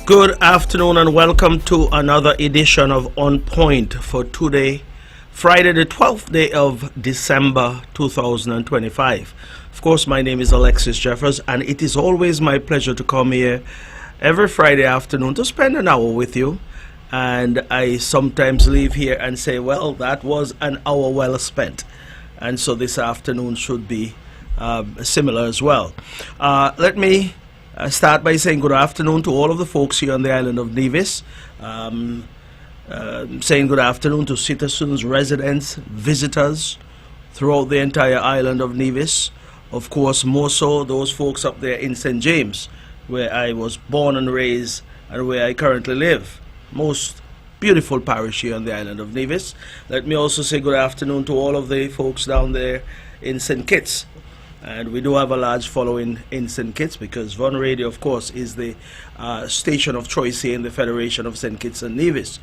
Good afternoon and welcome to another edition of On Point for today, Friday the 12th day of December 2025. Of course, my name is Alexis Jeffers and it is always my pleasure to come here every Friday afternoon to spend an hour with you. And I sometimes leave here and say, well, that was an hour well spent. And so this afternoon should be similar as well. Let me start by saying good afternoon to all of the folks here on the island of Nevis. Saying good afternoon to citizens, residents, visitors throughout the entire island of Nevis. Of course, more so those folks up there in St. James, where I was born and raised and where I currently live. Most beautiful parish here on the island of Nevis. Let me also say good afternoon to all of the folks down there in St. Kitts. And we do have a large following in St. Kitts because Von Radio, of course, is the station of choice here in the Federation of St. Kitts and Nevis.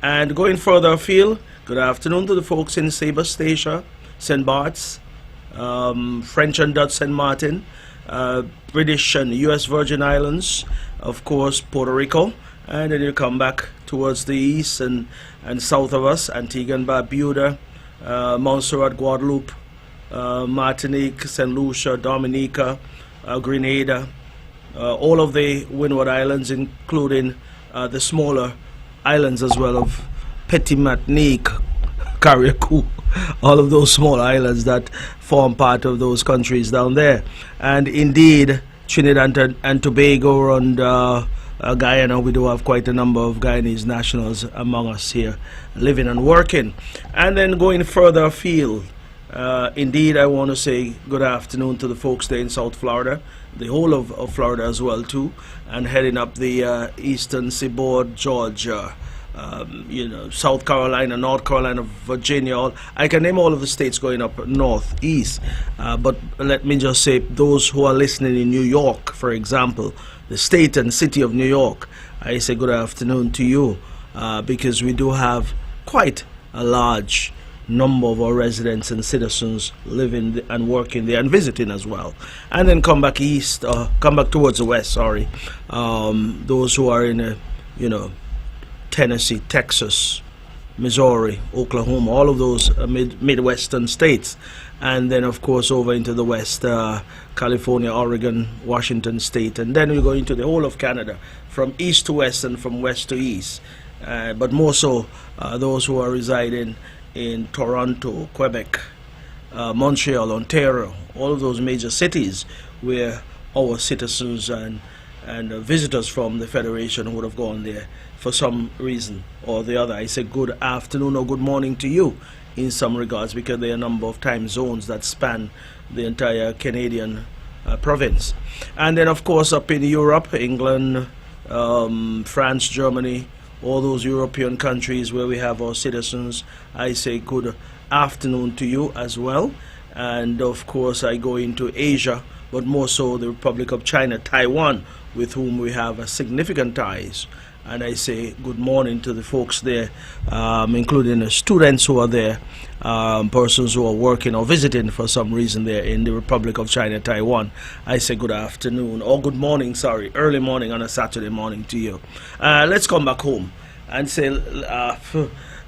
And going further afield, good afternoon to the folks in Sabre Statia, St. Bart's, French and Dutch St. Martin, British and U.S. Virgin Islands, of course, Puerto Rico. And then you come back towards the east and south of us, Antigua and Barbuda, Montserrat, Guadeloupe, Martinique, St. Lucia, Dominica, Grenada, all of the Windward Islands, including the smaller islands as well of Petit Martinique, Carriacou, all of those small islands that form part of those countries down there. And indeed, Trinidad and Tobago and Guyana, we do have quite a number of Guyanese nationals among us here living and working. And then going further afield, indeed, I want to say good afternoon to the folks there in South Florida, the whole of Florida as well too, and heading up the eastern seaboard, Georgia, South Carolina, North Carolina, Virginia. I can name all of the states going up northeast, but let me just say those who are listening in New York, for example, the state and city of New York, I say good afternoon to you because we do have quite a large number of our residents and citizens living and working there and visiting as well. And then come back east, come back towards the west, sorry. Those who are in, Tennessee, Texas, Missouri, Oklahoma, all of those Midwestern states. And then, of course, over into the west, California, Oregon, Washington State. And then we go into the whole of Canada, from east to west and from west to east. But more so, those who are residing in Toronto, Quebec, Montreal, Ontario, all of those major cities where our citizens and visitors from the Federation would have gone there for some reason or the other. I say good afternoon or good morning to you in some regards because there are a number of time zones that span the entire Canadian province. And then, of course, up in Europe, England, France, Germany, all those European countries where we have our citizens, I say good afternoon to you as well. And of course I go into Asia, but more so the Republic of China, Taiwan, with whom we have significant ties. And I say good morning to the folks there, including the students who are there, persons who are working or visiting for some reason there in the Republic of China, Taiwan. I say good afternoon, or good morning, sorry, early morning on a Saturday morning to you. Let's come back home and say,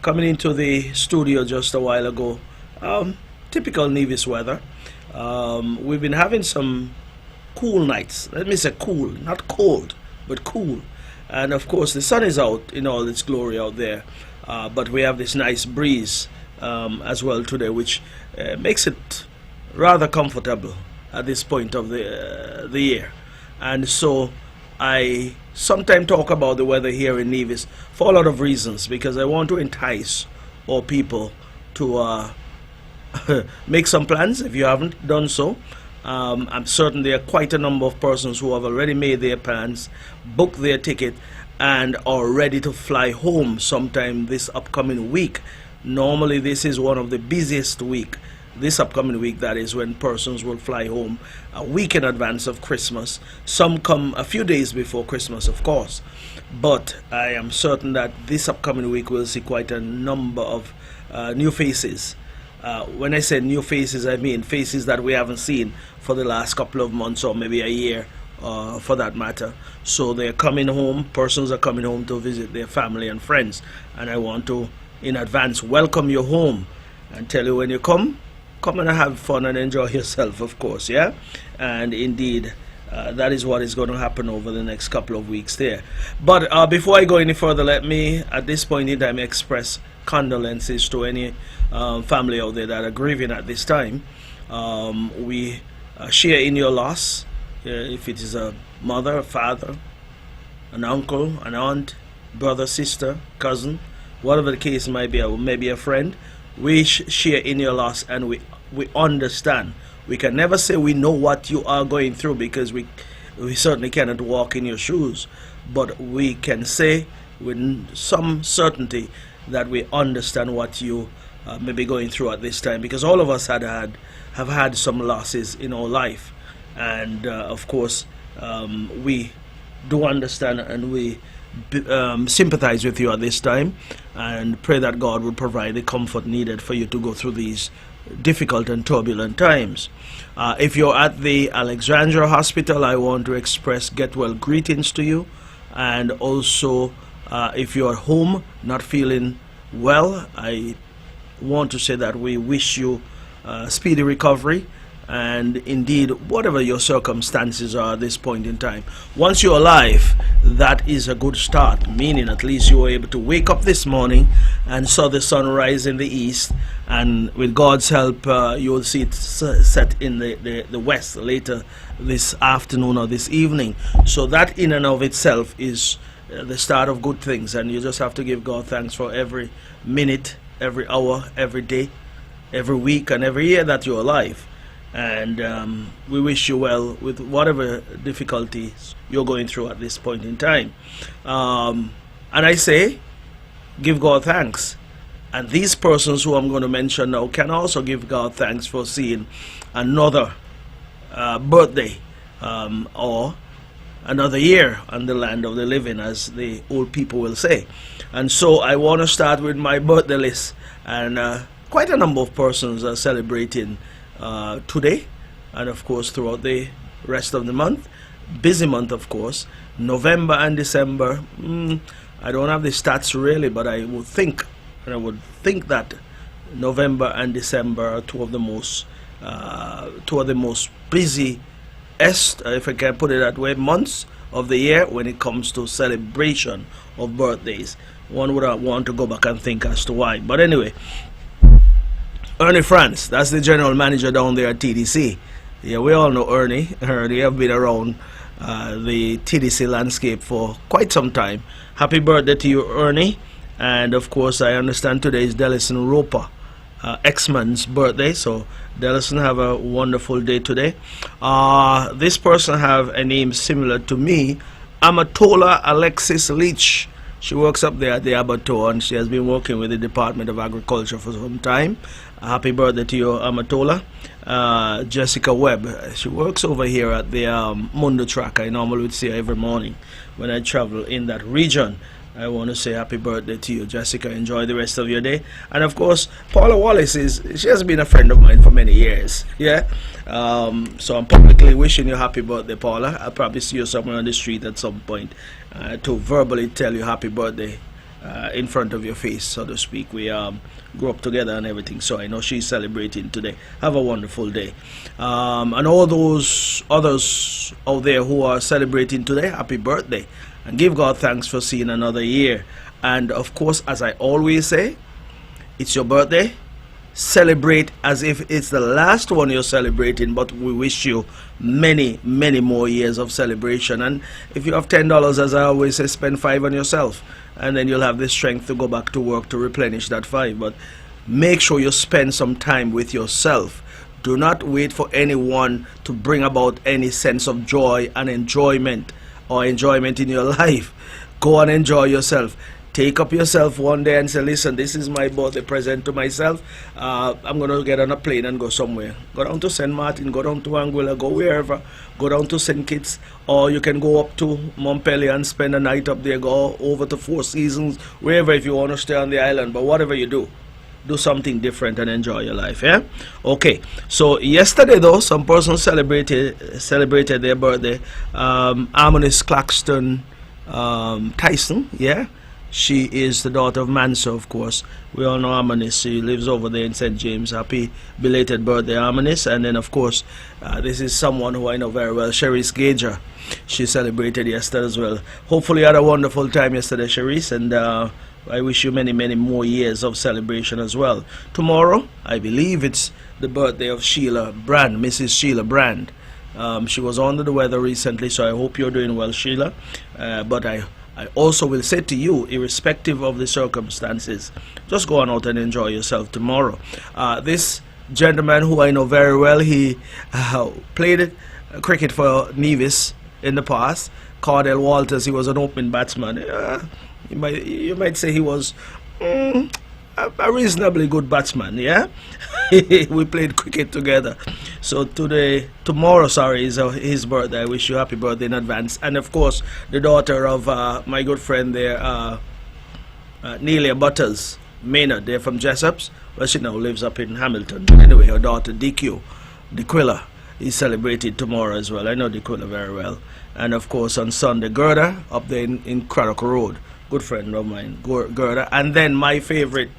coming into the studio just a while ago, typical Nevis weather. We've been having some cool nights. Let me say cool, not cold, but cool. And of course the sun is out in all its glory out there, but we have this nice breeze as well today, which makes it rather comfortable at this point of the year. And so I sometimes talk about the weather here in Nevis for a lot of reasons, because I want to entice our people to make some plans if you haven't done so. I'm certain there are quite a number of persons who have already made their plans, booked their ticket, and are ready to fly home sometime this upcoming week. Normally this is one of the busiest week, this upcoming week, that is, when persons will fly home a week in advance of Christmas. Some come a few days before Christmas, of course, but I am certain that this upcoming week we'll see quite a number of new faces. When I say new faces, I mean faces that we haven't seen for the last couple of months or maybe a year for that matter. So they're coming home, persons are coming home to visit their family and friends. And I want to, in advance, welcome you home and tell you when you come and have fun and enjoy yourself, of course, yeah? And indeed, that is what is going to happen over the next couple of weeks there. But before I go any further, let me, at this point in time, express condolences to any family out there that are grieving at this time. We share in your loss, if it is a mother, a father, an uncle, an aunt, brother, sister, cousin, whatever the case might be, or maybe a friend. We share in your loss, and we understand. We can never say we know what you are going through, because we certainly cannot walk in your shoes, but we can say with some certainty that we understand what you may be going through at this time, because all of us have had some losses in our life, and of course we do understand, and we sympathize with you at this time, and pray that God will provide the comfort needed for you to go through these difficult and turbulent times. If you're at the Alexandria Hospital, I want to express get well greetings to you, and also if you're at home not feeling well, I want to say that we wish you speedy recovery. And indeed, whatever your circumstances are at this point in time, once you're alive, that is a good start, meaning at least you were able to wake up this morning and saw the sun rise in the east, and with God's help you will see it set in the west later this afternoon or this evening. So that in and of itself is the start of good things, and you just have to give God thanks for every minute, every hour, every day, every week, and every year that you're alive. And we wish you well with whatever difficulties you're going through at this point in time. And I say, give God thanks. And these persons who I'm going to mention now can also give God thanks for seeing another birthday or another year on the land of the living, as the old people will say. And so I want to start with my birthday list. And quite a number of persons are celebrating today, and of course throughout the rest of the month. Busy month, of course. November and December, I don't have the stats really, but I would think that November and December are two of the most busiest, if I can put it that way, months of the year when it comes to celebration of birthdays. One would want to go back and think as to why, but anyway. Ernie France, that's the general manager down there at TDC. Yeah, we all know Ernie. Ernie have been around the TDC landscape for quite some time. Happy birthday to you, Ernie. And of course, I understand today is Delison Roper, X-Man's birthday. So Delison, have a wonderful day today. This person have a name similar to me, Amatola Alexis Leach. She works up there at the Abattoir, and she has been working with the Department of Agriculture for some time. Happy birthday to you, Amatola. Jessica Webb, she works over here at the Mundo Track. I normally would see her every morning when I travel in that region. I want to say happy birthday to you, Jessica. Enjoy the rest of your day. And of course, Paula Wallace, she has been a friend of mine for many years. Yeah. So I'm publicly wishing you happy birthday, Paula. I'll probably see you somewhere on the street at some point to verbally tell you happy birthday in front of your face, so to speak. We grew up together and everything, so I know she's celebrating today. Have a wonderful day. And all those others out there who are celebrating today, happy birthday. And give God thanks for seeing another year. And of course, as I always say, it's your birthday. Celebrate as if it's the last one you're celebrating, but we wish you many, many more years of celebration. And if you have $10, as I always say, spend $5 on yourself, and then you'll have the strength to go back to work to replenish that $5. But make sure you spend some time with yourself. Do not wait for anyone to bring about any sense of joy and enjoyment in your life. Go and enjoy yourself. Take up yourself one day and say, listen, this is my birthday present to myself. I'm going to get on a plane and go somewhere. Go down to St. Martin, go down to Anguilla, go wherever. Go down to St. Kitts, or you can go up to Montpellier and spend a night up there. Go over to Four Seasons, wherever, if you want to stay on the island. But whatever you do, do something different and enjoy your life. Yeah. Okay. So yesterday, though, some persons celebrated their birthday. Harmonious Claxton Tyson. Yeah. She is the daughter of Manso, of course. We all know Harmonious. She lives over there in St. James. Happy belated birthday, Harmonious. And then, of course, this is someone who I know very well, Cherise Gager. She celebrated yesterday as well. Hopefully you had a wonderful time yesterday, Cherise. And I wish you many, many more years of celebration as well. Tomorrow, I believe it's the birthday of Sheila Brand, Mrs. Sheila Brand. She was under the weather recently, so I hope you're doing well, Sheila. But I also will say to you, irrespective of the circumstances, just go on out and enjoy yourself tomorrow. This gentleman who I know very well, he played cricket for Nevis in the past. Cardell Walters, he was an opening batsman. You might say he was a reasonably good batsman, yeah? We played cricket together. So tomorrow is his birthday. I wish you happy birthday in advance. And of course, the daughter of my good friend there, Nelia Butters Maynard, they're from Jessops. Well, she now lives up in Hamilton. Anyway, her daughter DeQuilla, is celebrated tomorrow as well. I know DeQuilla very well. And of course, on Sunday, Gerda up there in Craddock Road. Good friend of mine, Gerda. And then my favorite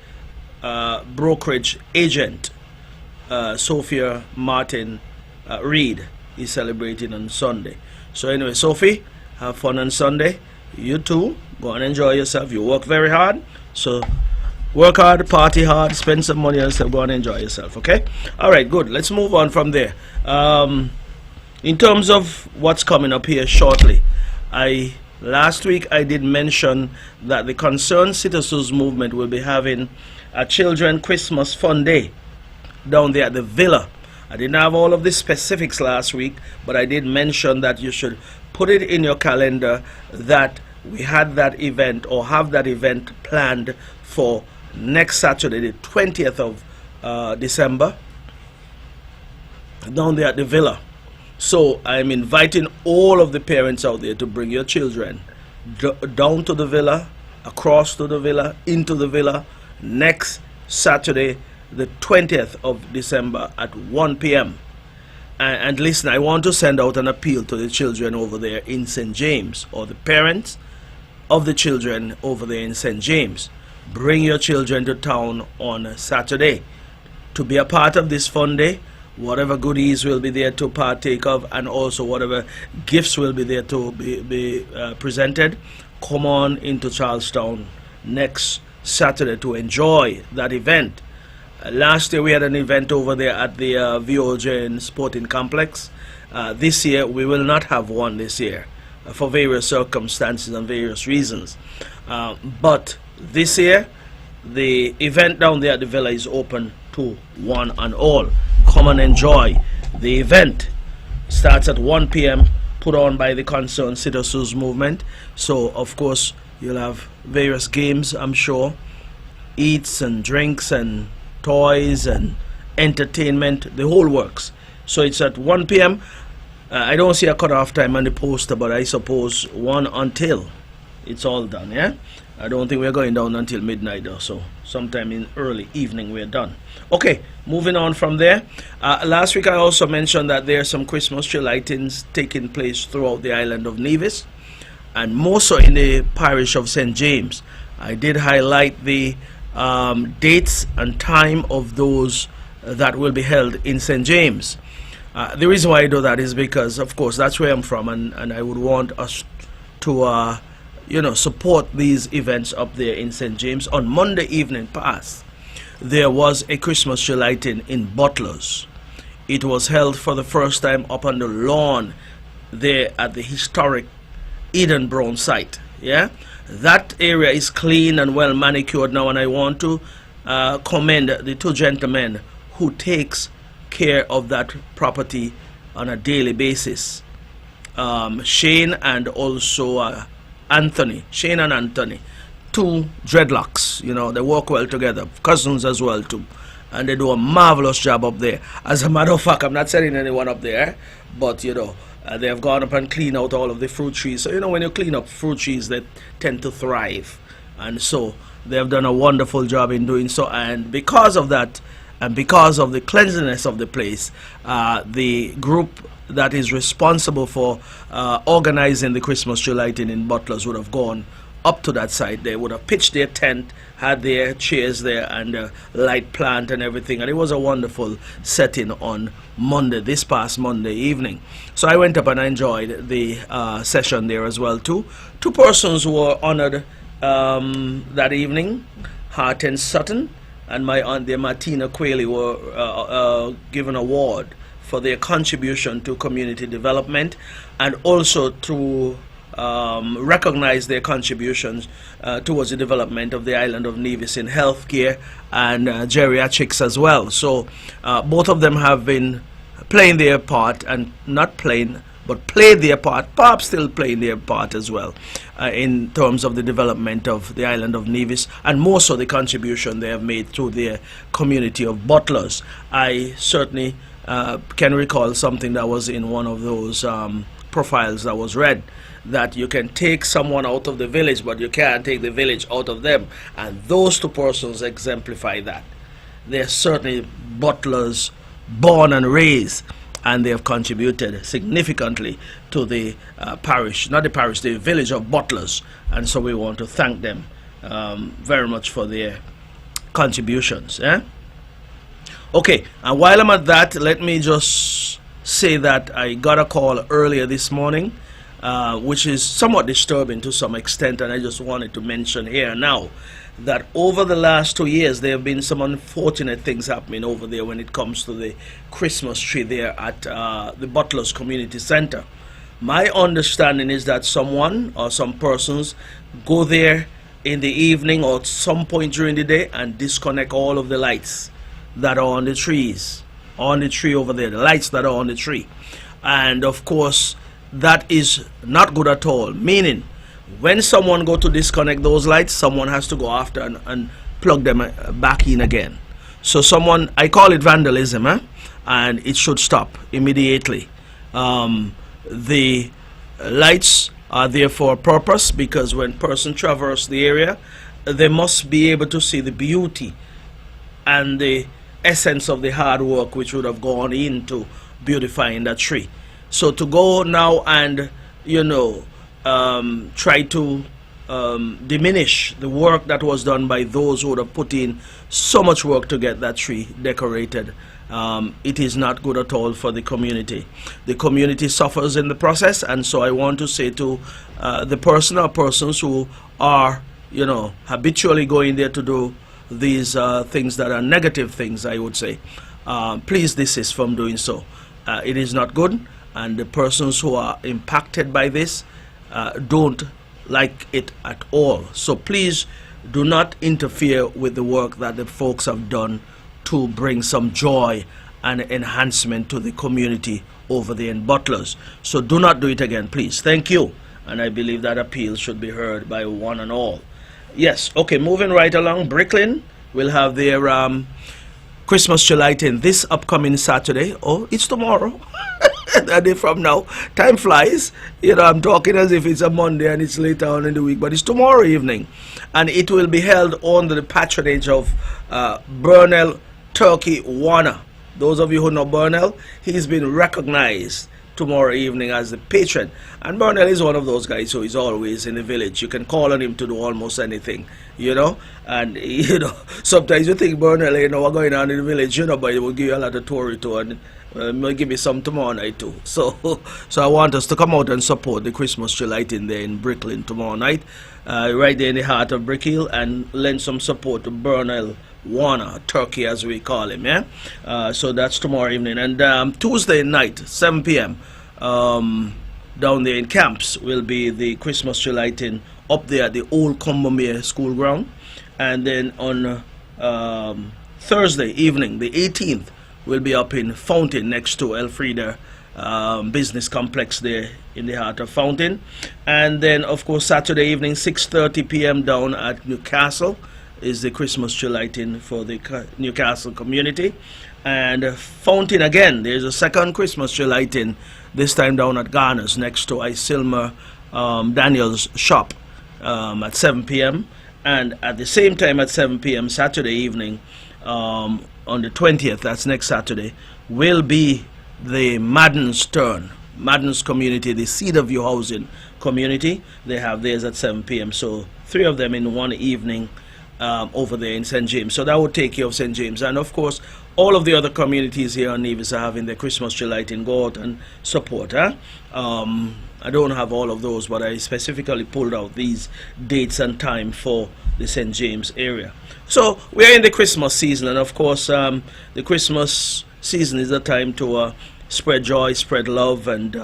brokerage agent, Sophia Martin Reed, is celebrating on Sunday. So anyway, Sophie, have fun on Sunday. You too, go and enjoy yourself. You work very hard, so work hard, party hard, spend some money and stuff. Go and enjoy yourself, okay? All right, good. Let's move on from there. In terms of what's coming up here shortly, last week I did mention that the Concerned Citizens Movement will be having a Children Christmas Fun Day down there at the Villa. I didn't have all of the specifics last week, but I did mention that you should put it in your calendar that we had that event or have that event planned for next Saturday, the 20th of December, down there at the Villa. So I'm inviting all of the parents out there to bring your children down to the Villa, across to the Villa, into the Villa, next Saturday, the 20th of December at 1 p.m. And listen, I want to send out an appeal to the children over there in St. James, or the parents of the children over there in St. James. Bring your children to town on Saturday to be a part of this fun day. Whatever goodies will be there to partake of, and also whatever gifts will be there to be presented. Come on into Charlestown next Saturday to enjoy that event. Last year we had an event over there at the VOJ Sporting Complex. This year we will not have one this year for various circumstances and various reasons. But this year the event down there at the Villa is open to one and all. Come and enjoy. The event starts at 1 p.m. put on by the Concerned Citizens Movement. So of course you'll have various games, I'm sure, eats and drinks and toys and entertainment, the whole works. So it's at 1 p.m. I don't see a cutoff time on the poster, but I suppose 1 until it's all done, yeah? I don't think we're going down until midnight though, so sometime in early evening we're done. Okay, moving on from there. Last week I also mentioned that there are some Christmas tree lightings taking place throughout the island of Nevis, and more so in the parish of St. James. I did highlight the dates and time of those that will be held in St. James. The reason why I do that is because, of course, that's where I'm from, and I would want us to support these events up there in St. James. On Monday evening past, there was a Christmas tree lighting in Butlers. It was held for the first time up on the lawn there at the historic Eden Brown site. Yeah, that area is clean and well manicured now, and I want to commend the two gentlemen who takes care of that property on a daily basis. Shane and also Anthony, Shane and Anthony, two dreadlocks, they work well together, cousins as well too, and they do a marvelous job up there. As a matter of fact, I'm not sending anyone up there, but they have gone up and cleaned out all of the fruit trees. So when you clean up fruit trees, they tend to thrive And so they have done a wonderful job in doing so. And because of that, and because of the cleanliness of the place, the group that is responsible for organizing the Christmas tree lighting in Butlers would have gone up to that site. They would have pitched their tent, had their chairs there, and a light plant and everything. And it was a wonderful setting on Monday, this past Monday evening. So I went up and I enjoyed the session there as well too. Two persons who were honored that evening, Hart and Sutton, and my aunt there, Martina Quayle, were given an award for their contribution to community development, and also to recognize their contributions towards the development of the island of Nevis in healthcare and geriatrics as well. So both of them have been playing their part, and not playing, but played their part, perhaps still playing their part as well, in terms of the development of the island of Nevis, and more so the contribution they have made through their community of butlers. I certainly can recall something that was in one of those profiles that was read, that you can take someone out of the village, but you can't take the village out of them. And those two persons exemplify that. They're certainly butlers, born and raised, and they have contributed significantly to the parish, not the parish, the village of Butlers. And so we want to thank them very much for their contributions. Okay, and while I'm at that, let me just say that I got a call earlier this morning, which is somewhat disturbing to some extent, and I just wanted to mention here now that over the last 2 years there have been some unfortunate things happening over there when it comes to the Christmas tree there at the Butlers Community Center. My understanding is that someone or some persons go there in the evening or at some point during the day and disconnect all of the lights that are on the trees, on the tree over there, the lights that are on the tree. And of course that is not good at all, meaning when someone go to disconnect those lights, someone has to go after and plug them back in again. So someone, I call it vandalism, and it should stop immediately. The lights are there for a purpose, because when person traverse the area, they must be able to see the beauty and the essence of the hard work which would have gone into beautifying that tree. So to go now and, you know, try to diminish the work that was done by those who would have put in so much work to get that tree decorated, it is not good at all for the community. The community suffers in the process, and so I want to say to the person or persons who are, you know, habitually going there to do these things that are negative things, I would say, please desist from doing so. It is not good, and the persons who are impacted by this don't like it at all. So please do not interfere with the work that the folks have done to bring some joy and enhancement to the community over there in Butlers. So do not do it again, please. Thank you. And I believe that appeal should be heard by one and all. Yes, okay, moving right along, Bricklin will have their Christmas tree lighting this upcoming Saturday. Oh, it's tomorrow. A day from now. Time flies. You know, I'm talking as if it's a Monday and it's later on in the week, but it's tomorrow evening. And it will be held under the patronage of Burnell Turkey Warner. Those of you who know Burnell, he's been recognized tomorrow evening as the patron. And Burnell is one of those guys who is always in the village. You can call on him to do almost anything, you know. And, you know, sometimes you think Burnell, you know, what's going on in the village, you know, but he will give you a lot of Tory to, and give me some tomorrow night too. So I want us to come out and support the Christmas tree lighting there in Bricklin tomorrow night, right there in the heart of Brick Hill, and lend some support to Burnell Warner, Turkey as we call him, yeah? So that's tomorrow evening. And Tuesday night, 7 p.m., down there in Camps will be the Christmas tree lighting up there at the old Combermere School ground. And then on Thursday evening, the 18th, will be up in Fountain next to Elfrida Business Complex there in the heart of Fountain. And then, of course, Saturday evening, 6:30 p.m. down at Newcastle is the Christmas tree lighting for the Newcastle community. And Fountain again, there's a second Christmas tree lighting, this time down at Garner's next to Isilmer Daniel's shop at 7 p.m. And at the same time at 7 p.m. Saturday evening, on the 20th, that's next Saturday, will be the Madden's turn. Madden's community, the Seed of Your Housing community, they have theirs at 7 p.m. So 3 of them in one evening over there in St. James. So that would take care of St. James. And of course, all of the other communities here on Nevis are having their Christmas tree lighting. Go out and support. I don't have all of those, but I specifically pulled out these dates and time for the St. James area. So we're in the Christmas season, and of course, the Christmas season is a time to spread joy, spread love, and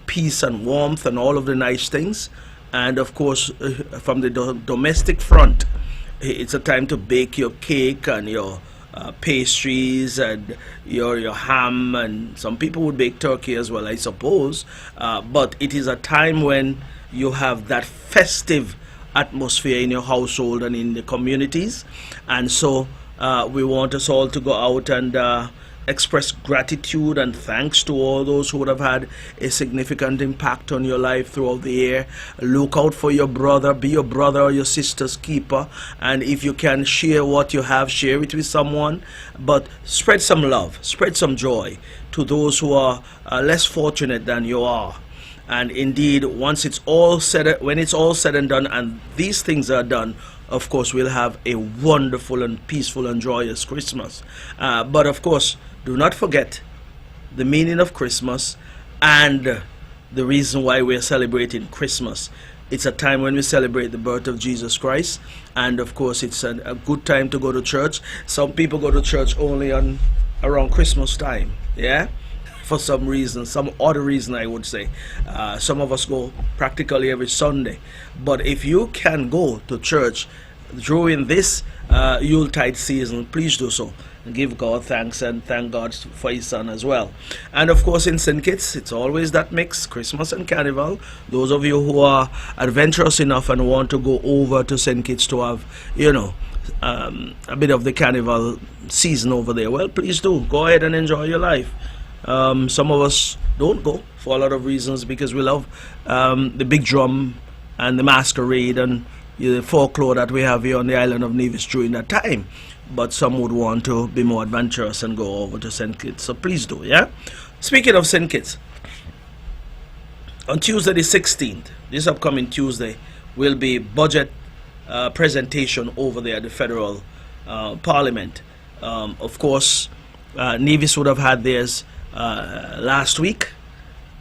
peace and warmth, and all of the nice things. And of course, from the domestic front, it's a time to bake your cake and your pastries and your ham, and some people would bake turkey as well, I suppose. But it is a time when you have that festive atmosphere in your household and in the communities, and so we want us all to go out and express gratitude and thanks to all those who would have had a significant impact on your life throughout the year. Look out for your brother, be your brother or your sister's keeper, and if you can share what you have, share it with someone, but spread some love, spread some joy to those who are less fortunate than you are. And indeed, once it's all said, when it's all said and done, and these things are done, of course, we'll have a wonderful and peaceful and joyous Christmas. But of course, do not forget the meaning of Christmas and the reason why we're celebrating Christmas. It's a time when we celebrate the birth of Jesus Christ, and of course, it's a good time to go to church. Some people go to church only around Christmas time, yeah? For some reason, some other reason, I would say. Some of us go practically every Sunday. But if you can go to church during this Yuletide season, please do so. And give God thanks and thank God for His Son as well. And of course, in St. Kitts, it's always that mix, Christmas and Carnival. Those of you who are adventurous enough and want to go over to St. Kitts to have, a bit of the Carnival season over there, well, please do. Go ahead and enjoy your life. Some of us don't go for a lot of reasons, because we love the big drum and the masquerade and the folklore that we have here on the island of Nevis during that time. But some would want to be more adventurous and go over to St. Kitts. So please do, yeah? Speaking of St. Kitts, on Tuesday the 16th, this upcoming Tuesday, will be budget presentation over there at the federal parliament. Of course, Nevis would have had theirs last week,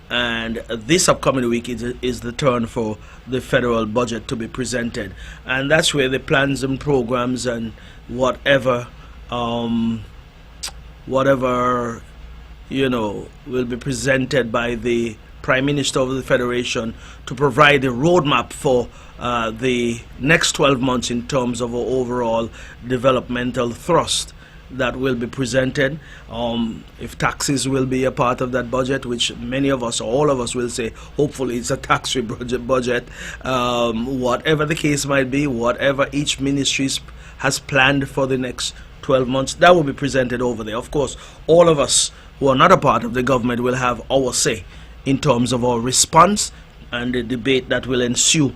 and this upcoming week is the turn for the federal budget to be presented, and that's where the plans and programs and whatever will be presented by the Prime Minister of the Federation to provide a roadmap for the next 12 months in terms of our overall developmental thrust that will be presented. If taxes will be a part of that budget, which many of us, or all of us, will say hopefully it's a tax-free budget, whatever the case might be, whatever each ministry has planned for the next 12 months, that will be presented over there. Of course, all of us who are not a part of the government will have our say in terms of our response and the debate that will ensue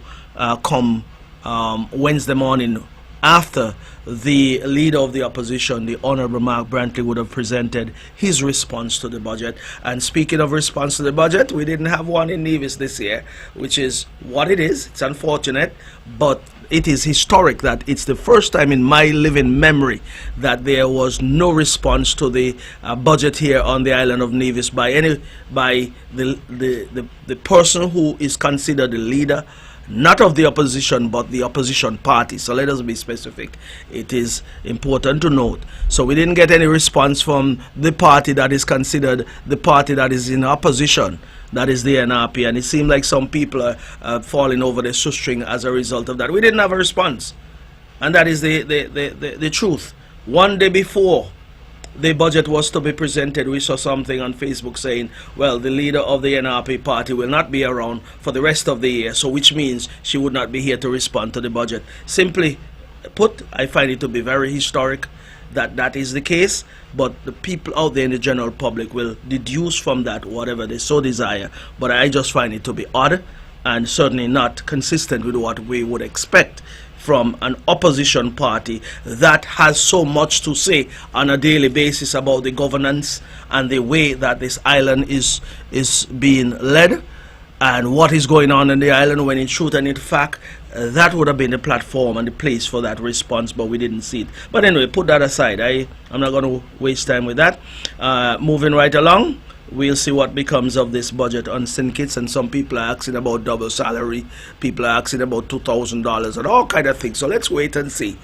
come Wednesday morning, after the leader of the opposition, the Honorable Mark Brantley, would have presented his response to the budget. And speaking of response to the budget, we didn't have one in Nevis this year, which is what it is. It's unfortunate, but it is historic that it's the first time in my living memory that there was no response to the budget here on the island of Nevis by the person who is considered the leader, not of the opposition, but the opposition party. So let us be specific. It is important to note. So we didn't get any response from the party that is considered the party that is in opposition, that is the NRP, and it seemed like some people are falling over the shoestring as a result of that. We didn't have a response, and that is the truth. One day before the budget was to be presented, we saw something on Facebook saying, well, the leader of the NRP party will not be around for the rest of the year, so which means she would not be here to respond to the budget. Simply put, I find it to be very historic that that is the case, but the people out there in the general public will deduce from that whatever they so desire. But I just find it to be odd and certainly not consistent with what we would expect from an opposition party that has so much to say on a daily basis about the governance and the way that this island is being led and what is going on in the island, when in truth and in fact that would have been the platform and the place for that response, but we didn't see it. But anyway, put that aside. I'm not going to waste time with that. Moving right along, we'll see what becomes of this budget on syndicates, and some people are asking about double salary, people are asking about $2,000 and all kind of things. So let's wait and see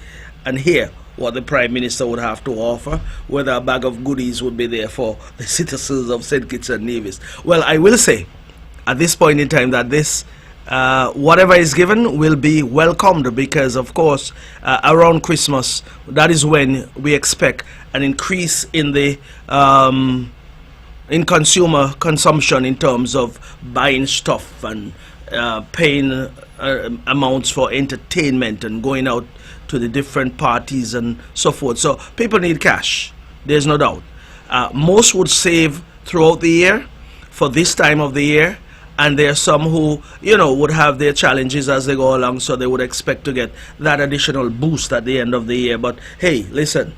and hear what the Prime Minister would have to offer, whether a bag of goodies would be there for the citizens of St. Kitts and Nevis. Well, I will say at this point in time that this whatever is given will be welcomed, because of course around Christmas, that is when we expect an increase in the in consumer consumption in terms of buying stuff and paying amounts for entertainment and going out to the different parties and so forth. So people need cash, there's no doubt. Most would save throughout the year for this time of the year, and there are some who, you know, would have their challenges as they go along, so they would expect to get that additional boost at the end of the year. But hey, listen,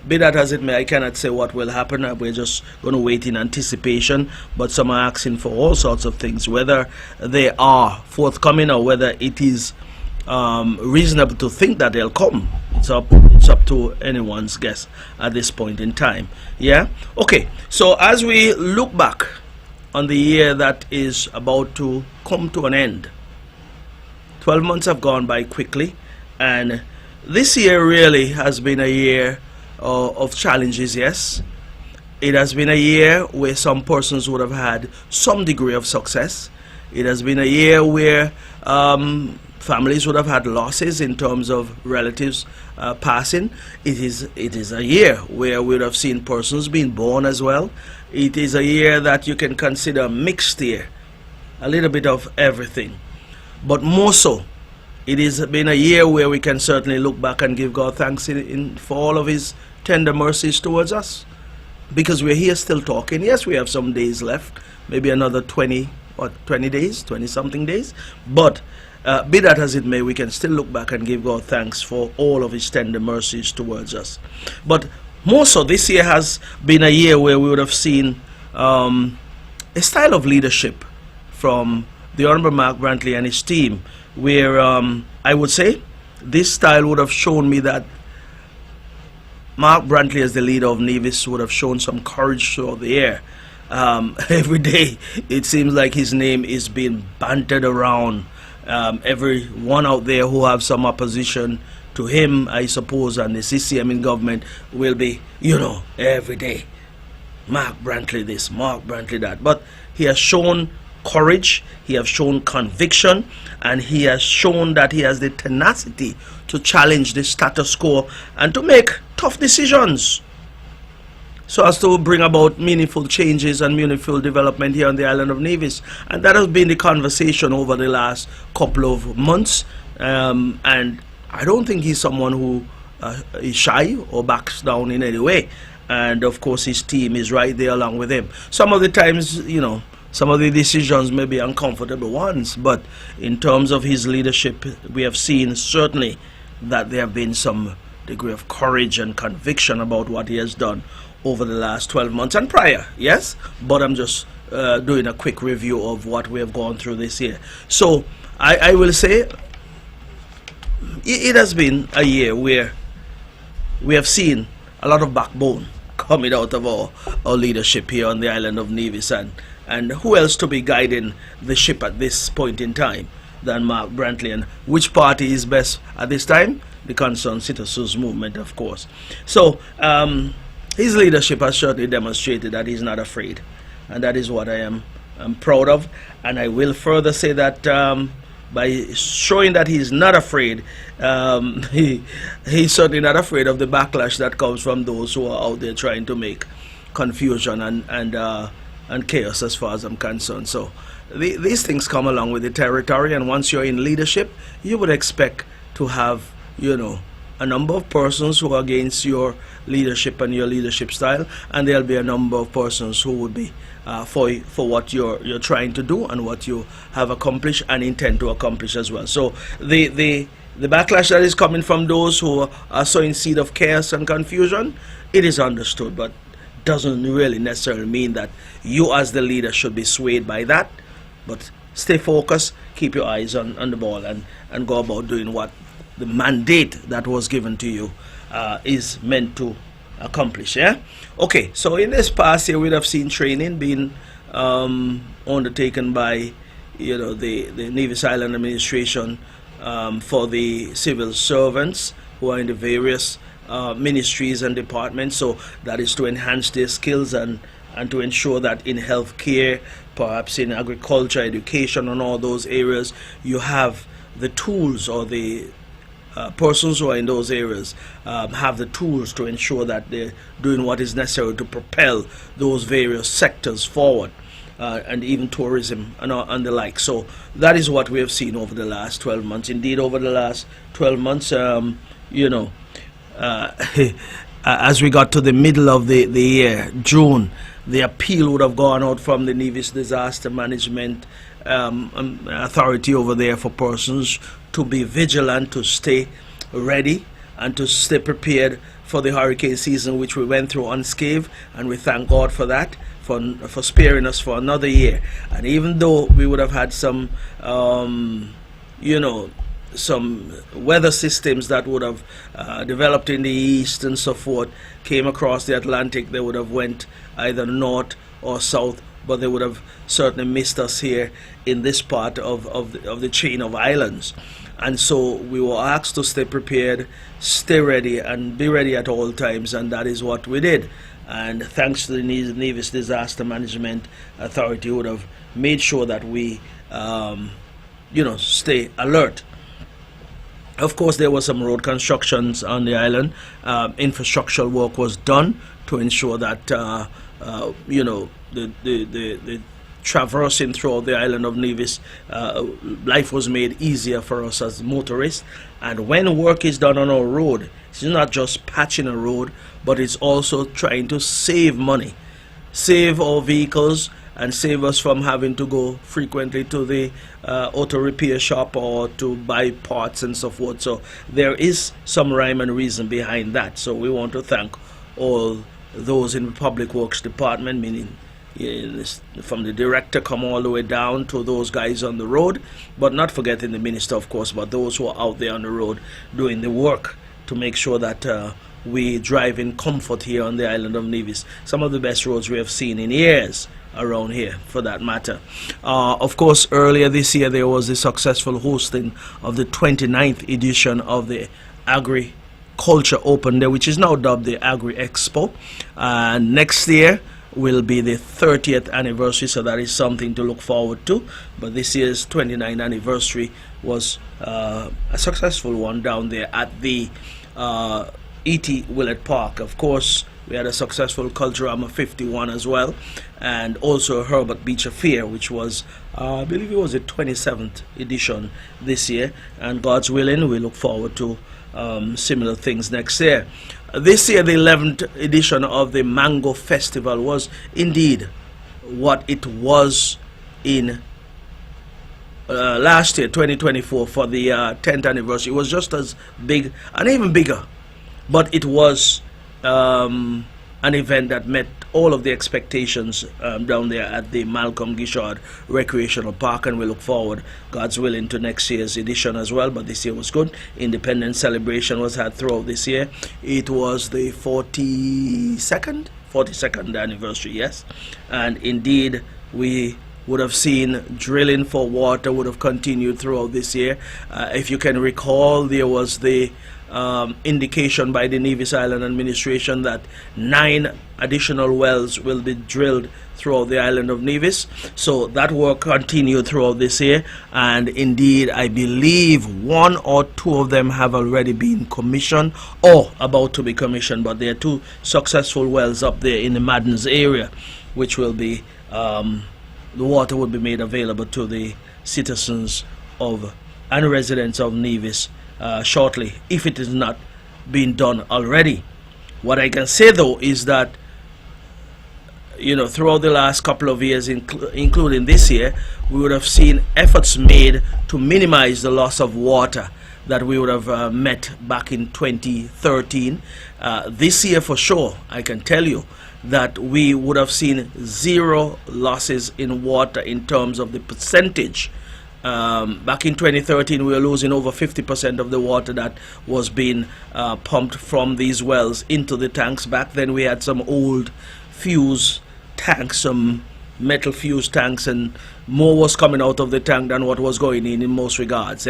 be that as it may, I cannot say what will happen. We're just going to wait in anticipation. But some are asking for all sorts of things, whether they are forthcoming or whether it is reasonable to think that they'll come. It's up to anyone's guess at this point in time. Yeah. Okay. So as we look back on the year that is about to come to an end, 12 months have gone by quickly, and this year really has been a year of challenges. Yes, it has been a year where some persons would have had some degree of success. It has been a year where families would have had losses in terms of relatives passing. It is a year where we would have seen persons being born as well. It is a year that you can consider mixed year, a little bit of everything. But more so, it has been a year where we can certainly look back and give God thanks for all of his tender mercies towards us, because we're here still talking. Yes, we have some days left, maybe another 20 days, 20 something days, but be that as it may, we can still look back and give God thanks for all of his tender mercies towards us. But more so, this year has been a year where we would have seen a style of leadership from the Honorable Mark Brantley and his team, where I would say this style would have shown me that Mark Brantley, as the leader of Nevis, would have shown some courage throughout the year. Every day it seems like his name is being bantered around. Everyone out there who have some opposition to him, I suppose, and the CCM in government will be, you know, every day, Mark Brantley this, Mark Brantley that. But he has shown courage, he has shown conviction, and he has shown that he has the tenacity to challenge the status quo and to make tough decisions so as to bring about meaningful changes and meaningful development here on the island of Nevis. And that has been the conversation over the last couple of months, and I don't think he's someone who is shy or backs down in any way. And of course his team is right there along with him. Some of the times, you know, some of the decisions may be uncomfortable ones, but in terms of his leadership, we have seen certainly that there have been some degree of courage and conviction about what he has done over the last 12 months and prior. Yes, but I'm just doing a quick review of what we have gone through this year. So I will say it has been a year where we have seen a lot of backbone coming out of our leadership here on the island of Nevis, and who else to be guiding the ship at this point in time than Mark Brantley? And which party is best at this time? The Concerned Citizens Movement, of course. So his leadership has certainly demonstrated that he's not afraid, and that is what I'm proud of. And I will further say that by showing that he's not afraid, he's certainly not afraid of the backlash that comes from those who are out there trying to make confusion and chaos, as far as I'm concerned. So these things come along with the territory, and once you're in leadership, you would expect to have, you know, a number of persons who are against your leadership and your leadership style, and there'll be a number of persons who would be for what you're trying to do and what you have accomplished and intend to accomplish as well. So the the backlash that is coming from those who are sowing seed of chaos and confusion, it is understood, but doesn't really necessarily mean that you as the leader should be swayed by that. But stay focused, keep your eyes on the ball, and go about doing what the mandate that was given to you is meant to accomplish. Yeah. Okay. So in this past year, we'd have seen training being undertaken by the Nevis Island Administration for the civil servants who are in the various ministries and departments. So that is to enhance their skills and to ensure that in healthcare, perhaps in agriculture, education, and all those areas, you have the tools, or the persons who are in those areas have the tools to ensure that they're doing what is necessary to propel those various sectors forward, and even tourism and the like. So that is what we have seen over the last 12 months. Indeed, over the last 12 months, as we got to the middle of the year, June, the appeal would have gone out from the Nevis Disaster Management Authority over there for persons to be vigilant, to stay ready, and to stay prepared for the hurricane season, which we went through unscathed, and we thank God for that, for sparing us for another year. And even though we would have had some some weather systems that would have developed in the east and so forth, came across the Atlantic, they would have went either north or south, but they would have certainly missed us here in this part of the chain of islands. And so we were asked to stay prepared, stay ready, and be ready at all times, and that is what we did. And thanks to the Nevis Disaster Management Authority, would have made sure that we stay alert. Of course, there were some road constructions on the island. Infrastructural work was done to ensure that the traversing throughout the island of Nevis, life was made easier for us as motorists. And when work is done on our road, it's not just patching a road, but it's also trying to save money, save our vehicles, and save us from having to go frequently to the auto repair shop or to buy parts and so forth. So there is some rhyme and reason behind that. So we want to thank all those in the Public Works Department, meaning from the director come all the way down to those guys on the road, but not forgetting the minister, of course, but those who are out there on the road doing the work to make sure that we drive in comfort here on the island of Nevis. Some of the best roads we have seen in years around here, for that matter. Of course, earlier this year there was the successful hosting of the 29th edition of the Agriculture Open Day, which is now dubbed the Agri Expo. Next year will be the 30th anniversary, so that is something to look forward to. But this year's 29th anniversary was a successful one down there at the E.T. Willett Park. Of course, we had a successful Culturama 51 as well, and also a Herbert Beach Affair, which was, I believe it was the 27th edition this year, and God's willing, we look forward to similar things next year. This year, the 11th edition of the Mango Festival was indeed what it was in last year, 2024, for the 10th anniversary. It was just as big and even bigger, but it was an event that met all of the expectations down there at the Malcolm Gishard Recreational Park, and we look forward, God's willing, to next year's edition as well. But this year was good. Independence celebration was had throughout this year. It was the 42nd anniversary, yes, and indeed we would have seen drilling for water would have continued throughout this year. If you can recall, there was the indication by the Nevis Island Administration that 9 additional wells will be drilled throughout the island of Nevis. So that work continued throughout this year, and indeed I believe 1 or 2 of them have already been commissioned or about to be commissioned. But there are 2 successful wells up there in the Maddens area, which will be the water will be made available to the citizens of and residents of Nevis shortly, if it is not being done already. What I can say though is that throughout the last couple of years, including this year, we would have seen efforts made to minimize the loss of water that we would have met back in 2013. This year, for sure, I can tell you that we would have seen zero losses in water in terms of the percentage. Back in 2013, we were losing over 50% of the water that was being pumped from these wells into the tanks. Back then, we had some old fuse tanks, some metal fuse tanks, and more was coming out of the tank than what was going in most regards.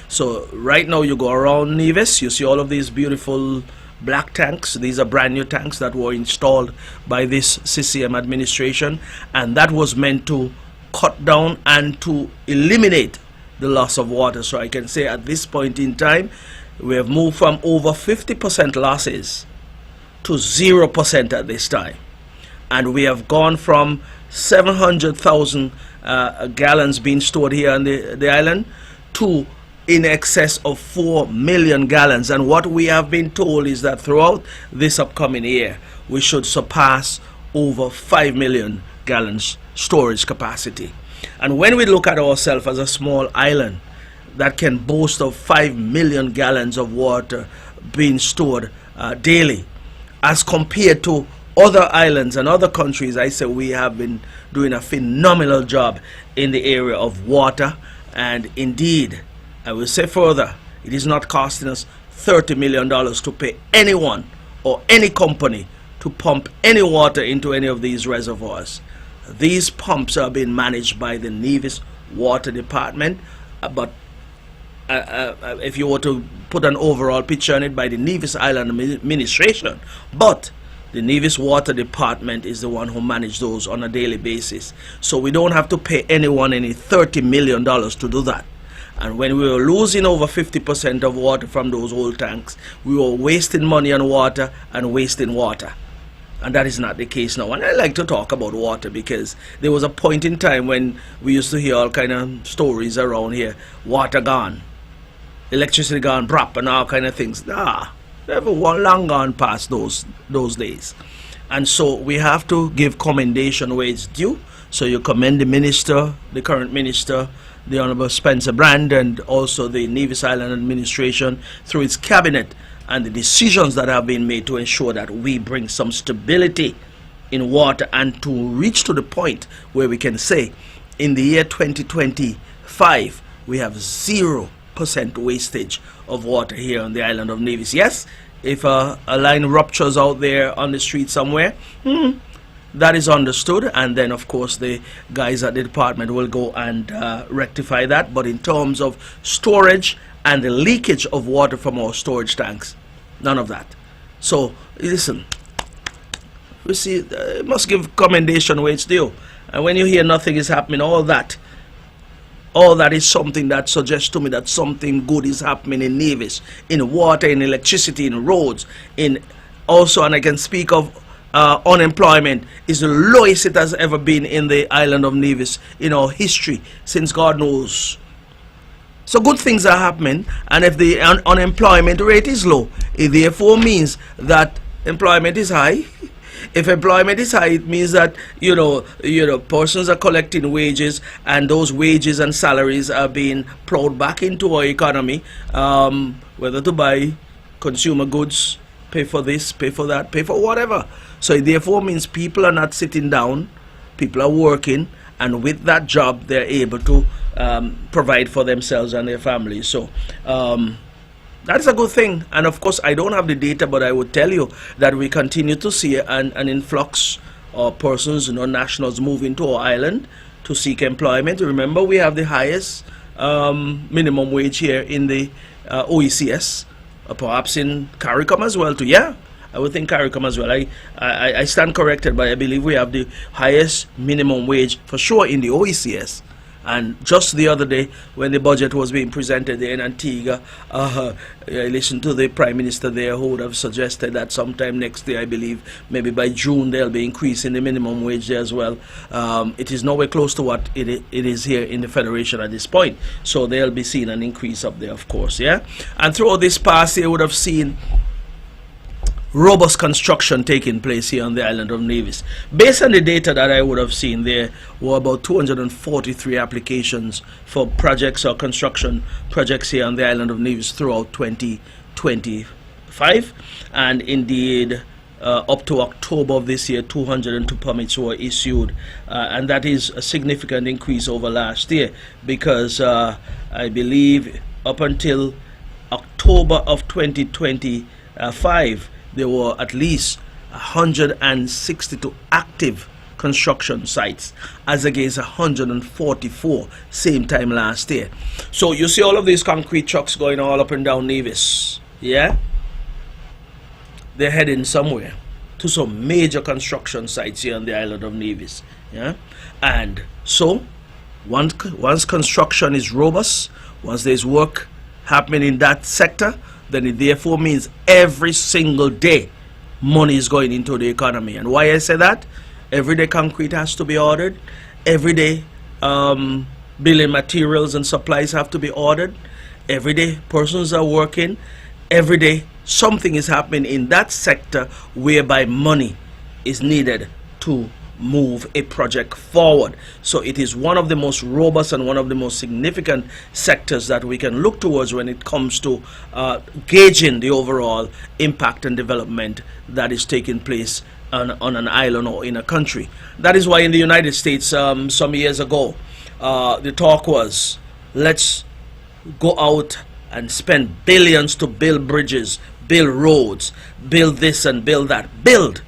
So right now you go around Nevis, you see all of these beautiful black tanks. These are brand new tanks that were installed by this CCM administration, and that was meant to cut down and to eliminate the loss of water. So I can say at this point in time, we have moved from over 50% losses to 0% at this time. And we have gone from 700,000 gallons being stored here on the island to in excess of 4 million gallons. And what we have been told is that throughout this upcoming year, we should surpass over 5 million gallons storage capacity. And when we look at ourselves as a small island that can boast of 5 million gallons of water being stored daily, as compared to other islands and other countries, I say we have been doing a phenomenal job in the area of water. And indeed, I will say further, it is not costing us $30 million to pay anyone or any company to pump any water into any of these reservoirs. These pumps are being managed by the Nevis Water Department, but if you were to put an overall picture on it, by the Nevis Island Administration. But the Nevis Water Department is the one who manages those on a daily basis. So we don't have to pay anyone any $30 million to do that. And when we were losing over 50% of water from those old tanks, we were wasting money on water and wasting water. And that is not the case now. And I like to talk about water because there was a point in time when we used to hear all kind of stories around here. Water gone, electricity gone, brap, and all kind of things. Nah, everyone long gone past those days. And so we have to give commendation where it's due. So you commend the minister, the current minister, the Honorable Spencer Brand, and also the Nevis Island Administration through its cabinet, and the decisions that have been made to ensure that we bring some stability in water and to reach to the point where we can say in the year 2025 we have 0% wastage of water here on the island of Nevis. Yes, if a line ruptures out there on the street somewhere, that is understood, and then of course the guys at the department will go and rectify that. But in terms of storage and the leakage of water from our storage tanks, none of that. So listen, we see, must give commendation where it's due. And when you hear nothing is happening, all that is something that suggests to me that something good is happening in Nevis, in water, in electricity, in roads, in also, and I can speak of unemployment is the lowest it has ever been in the island of Nevis in our history since God knows. So good things are happening, and if the unemployment rate is low, it therefore means that employment is high. If employment is high, it means that persons are collecting wages, and those wages and salaries are being plowed back into our economy, whether to buy consumer goods, pay for this, pay for that, pay for whatever. So it therefore means people are not sitting down, people are working, and with that job they're able to provide for themselves and their families. So that's a good thing. And of course I don't have the data, but I would tell you that we continue to see an influx of persons, nationals moving to our island to seek employment. Remember, we have the highest minimum wage here in the OECS, perhaps in CARICOM as well too. Yeah, I would think CARICOM as well. I stand corrected, but I believe we have the highest minimum wage for sure in the OECS. And just the other day, when the budget was being presented there in Antigua, I listened to the Prime Minister there, who would have suggested that sometime next year, I believe, maybe by June, they'll be increasing the minimum wage there as well. It is nowhere close to what it is here in the Federation at this point. So they'll be seeing an increase up there, of course, yeah? And throughout this past year, would have seen robust construction taking place here on the island of Nevis. Based on the data that I would have seen, there were about 243 applications for projects or construction projects here on the island of Nevis throughout 2025, and indeed up to October of this year 202 permits were issued, and that is a significant increase over last year, because I believe up until October of 2025 there were at least 162 active construction sites, as against 144 same time last year. So you see all of these concrete trucks going all up and down Nevis, yeah? They're heading somewhere to some major construction sites here on the island of Nevis, yeah? And so once construction is robust, once there's work happening in that sector, then it therefore means every single day money is going into the economy. And why I say that? Every day concrete has to be ordered. Every day building materials and supplies have to be ordered. Every day persons are working. Every day something is happening in that sector whereby money is needed to move a project forward. So it is one of the most robust and one of the most significant sectors that we can look towards when it comes to gauging the overall impact and development that is taking place on an island or in a country. That is why in the United States some years ago the talk was, let's go out and spend billions to build bridges, build roads, build this and build that. Build.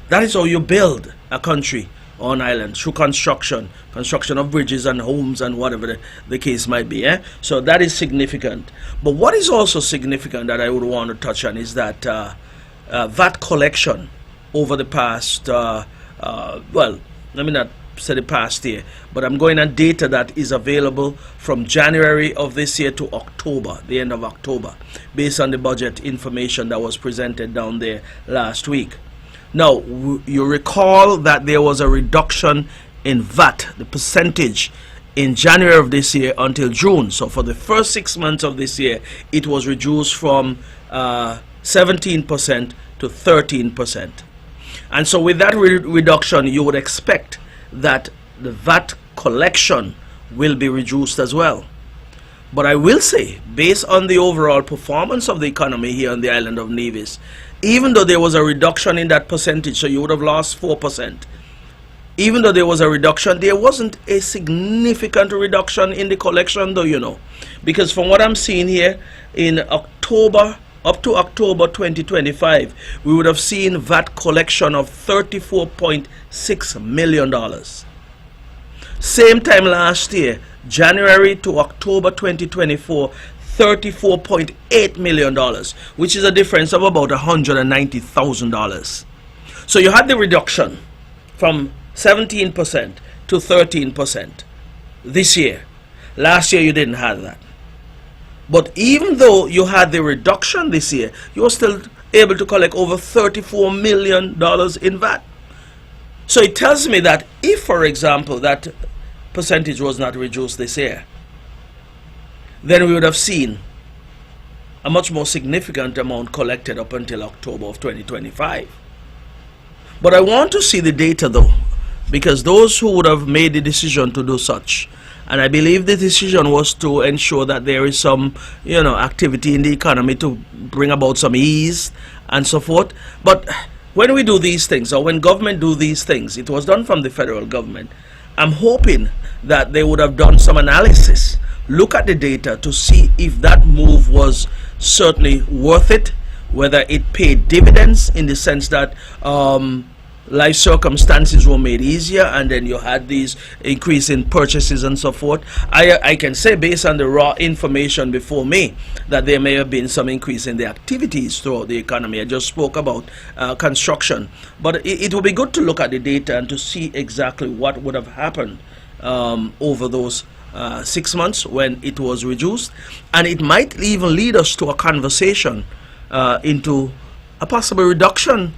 That is how you build a country or an island, through construction of bridges and homes and whatever the case might be. So that is significant. But what is also significant that I would want to touch on is that VAT collection over the past, well, let me not say the past year, but I'm going on data that is available from January of this year to October, the end of October, based on the budget information that was presented down there last week. Now, you recall that there was a reduction in VAT, the percentage, in January of this year until June. So for the first 6 months of this year, it was reduced from 17% to 13%. And so with that reduction, you would expect that the VAT collection will be reduced as well. But I will say, based on the overall performance of the economy here on the island of Nevis, even though there was a reduction in that percentage, so you would have lost 4%, even though there was a reduction, there wasn't a significant reduction in the collection, though, you know. Because from what I'm seeing here, in October, up to October 2025, we would have seen VAT collection of $34.6 million. Same time last year, January to October 2024, $34.8 million, which is a difference of about $190,000. So you had the reduction from 17% to 13% this year. Last year you didn't have that. But even though you had the reduction this year, you were still able to collect over $34 million in VAT. So it tells me that if, for example, that percentage was not reduced this year, then we would have seen a much more significant amount collected up until October of 2025. But I want to see the data, though, because those who would have made the decision to do such, and I believe the decision was to ensure that there is some, you know, activity in the economy to bring about some ease and so forth. But when we do these things, or when government do these things, it was done from the federal government. I'm hoping that they would have done some analysis, look at the data to see if that move was certainly worth it, whether it paid dividends in the sense that life circumstances were made easier, and then you had these increase in purchases and so forth. I can say, based on the raw information before me, that there may have been some increase in the activities throughout the economy. I just spoke about construction, but it would be good to look at the data and to see exactly what would have happened over those 6 months when it was reduced, and it might even lead us to a conversation into a possible reduction,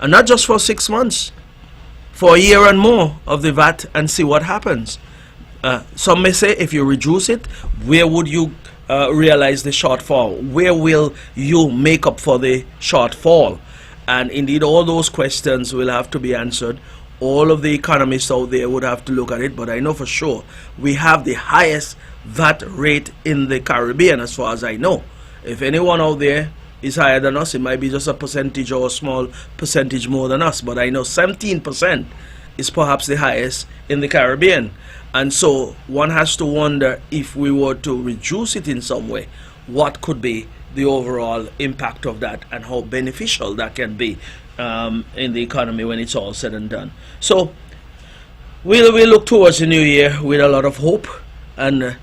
and not just for 6 months, for a year and more of the VAT, and see what happens. Some may say, if you reduce it, where would you realize the shortfall? Where will you make up for the shortfall? And indeed, all those questions will have to be answered. All of the economists out there would have to look at it, but I know for sure we have the highest VAT rate in the Caribbean, as far as I know. If anyone out there is higher than us, it might be just a percentage or a small percentage more than us, but I know 17% is perhaps the highest in the Caribbean. And so one has to wonder, if we were to reduce it in some way, what could be the overall impact of that and how beneficial that can be in the economy when it's all said and done. So we'll look towards the new year with a lot of hope, and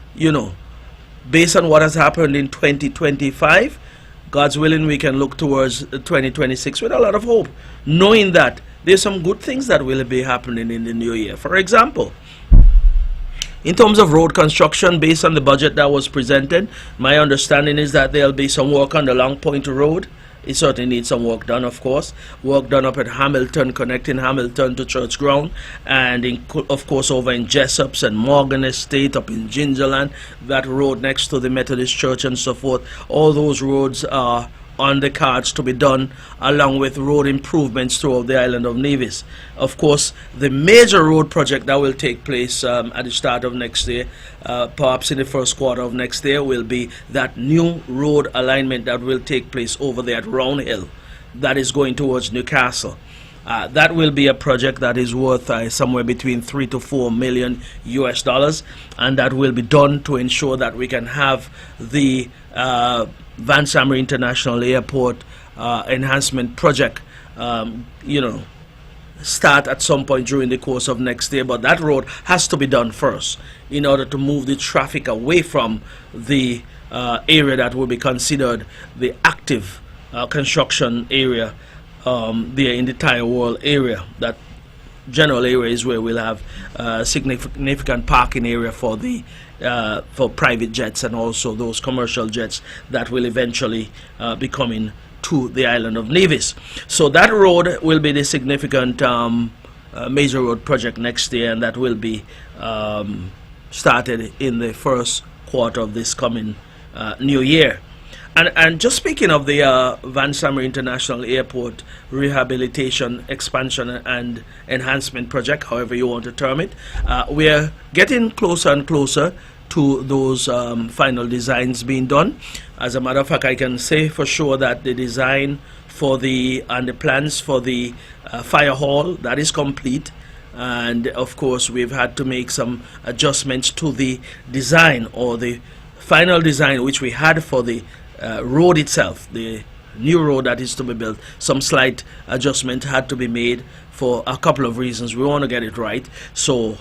based on what has happened in 2025, God's willing, we can look towards 2026 with a lot of hope, knowing that there's some good things that will be happening in the new year. For example, in terms of road construction, based on the budget that was presented, my understanding is that there'll be some work on the Long Point Road. It certainly needs some work done, of course. Work done up at Hamilton, connecting Hamilton to Church Ground, and of course over in Jessops and Morgan Estate, up in Gingerland, that road next to the Methodist Church and so forth. All those roads are on the cards to be done, along with road improvements throughout the island of Nevis. Of course, the major road project that will take place at the start of next year, perhaps in the first quarter of next year, will be that new road alignment that will take place over there at Round Hill, that is going towards Newcastle. That will be a project that is worth somewhere between $3 to $4 million US, and that will be done to ensure that we can have the Van Sammer International Airport enhancement project, start at some point during the course of next year. But that road has to be done first in order to move the traffic away from the area that will be considered the active construction area there in the Tire World area. That general area is where we'll have significant parking area for the for private jets and also those commercial jets that will eventually be coming to the island of Nevis. So that road will be the significant major road project next year, and that will be started in the first quarter of this coming new year. And just speaking of the Van Sammer International Airport rehabilitation, expansion and enhancement project, however you want to term it, we're getting closer and closer to those final designs being done. As a matter of fact, I can say for sure that the design for and the plans for the fire hall, that is complete. And of course, we've had to make some adjustments to the design, or the final design which we had for the road itself, the new road that is to be built. Some slight adjustment had to be made for a couple of reasons. We want to get it right. So